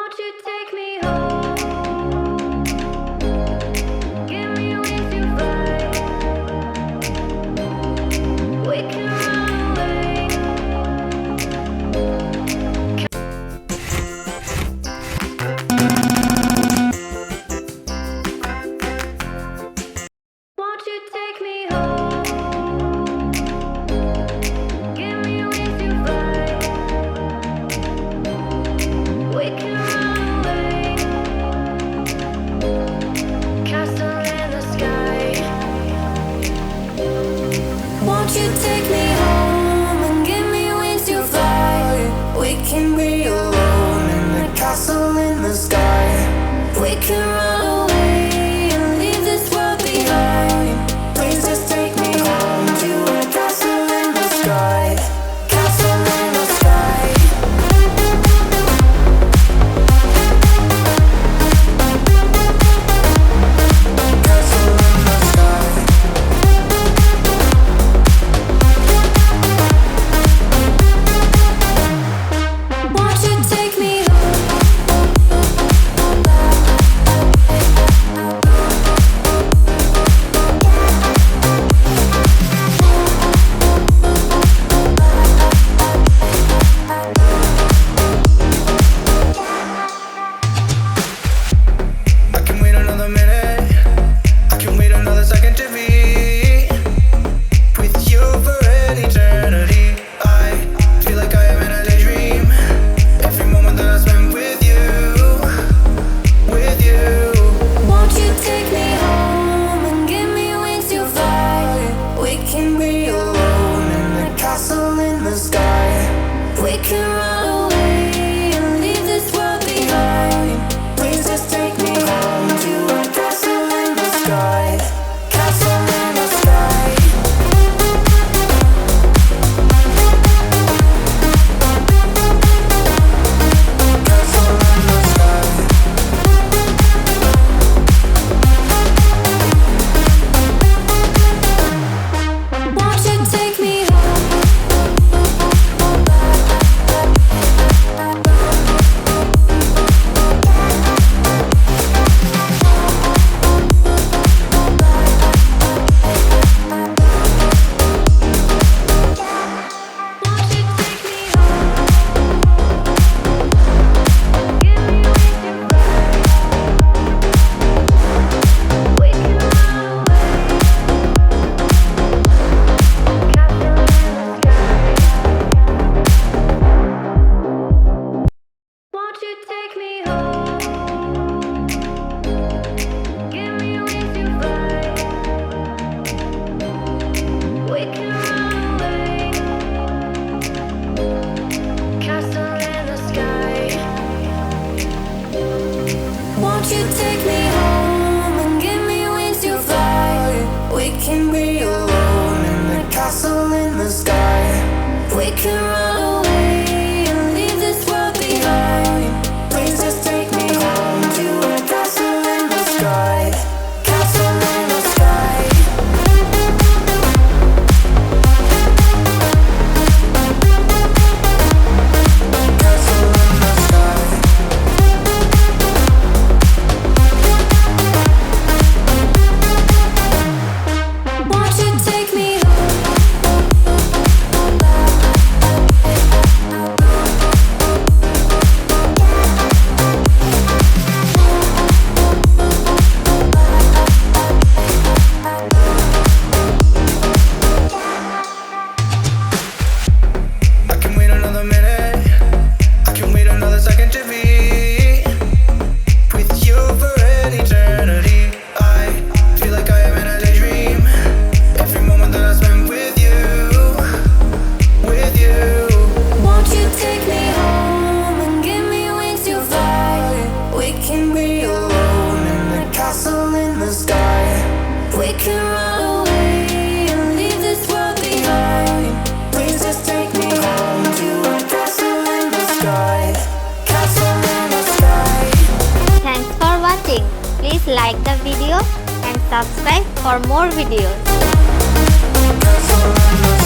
Won't you take me home? Give me wings to fly. We can run away. Won't you take me home? Give me wings to fly. We can run away. Castle in the sky. Won't you take me home and give me wings to fly? We can be alone in the castle in the sky. We can run away and leave this world behind. Please just take me home to a castle in the sky. Castle in the sky. Castle in the sky. Won't you take me home? I can wait another minute. I can wait another second to be with you for an eternity. I feel like I am in a daydream. Every moment that I spend with you, with you. Won't you take me home and give me wings to fly? We can be alone in the castle in the sky. We can run away and leave this world behind. Please just take me home to a castle in the sky. Castle in the sky. Castle in the sky. Won't you take me home? Won't you take me home? Give me wings to fly. We can run away. Castle in the sky. Won't you take me home? Give me wings to fly. We can run away. Castle in the sky. Won't you take me home and give me wings to fly? We can be alone in the castle in the sky. We can run away and leave this world behind. Please just take me home to a castle in the sky. Castle in the sky. Castle in the sky. Won't you take me home? I can wait another minute. I can wait another second to be with you for an eternity. I feel like I am in a daydream. Every moment that I spend with you, with you. Won't you take me home and give me wings to fly? We can be alone in the castle in the sky. We can run away and leave this world behind. Please just take me home to a castle in the sky. Castle in the sky. Thanks for watching. Please like the video and subscribe for more videos. Castle in the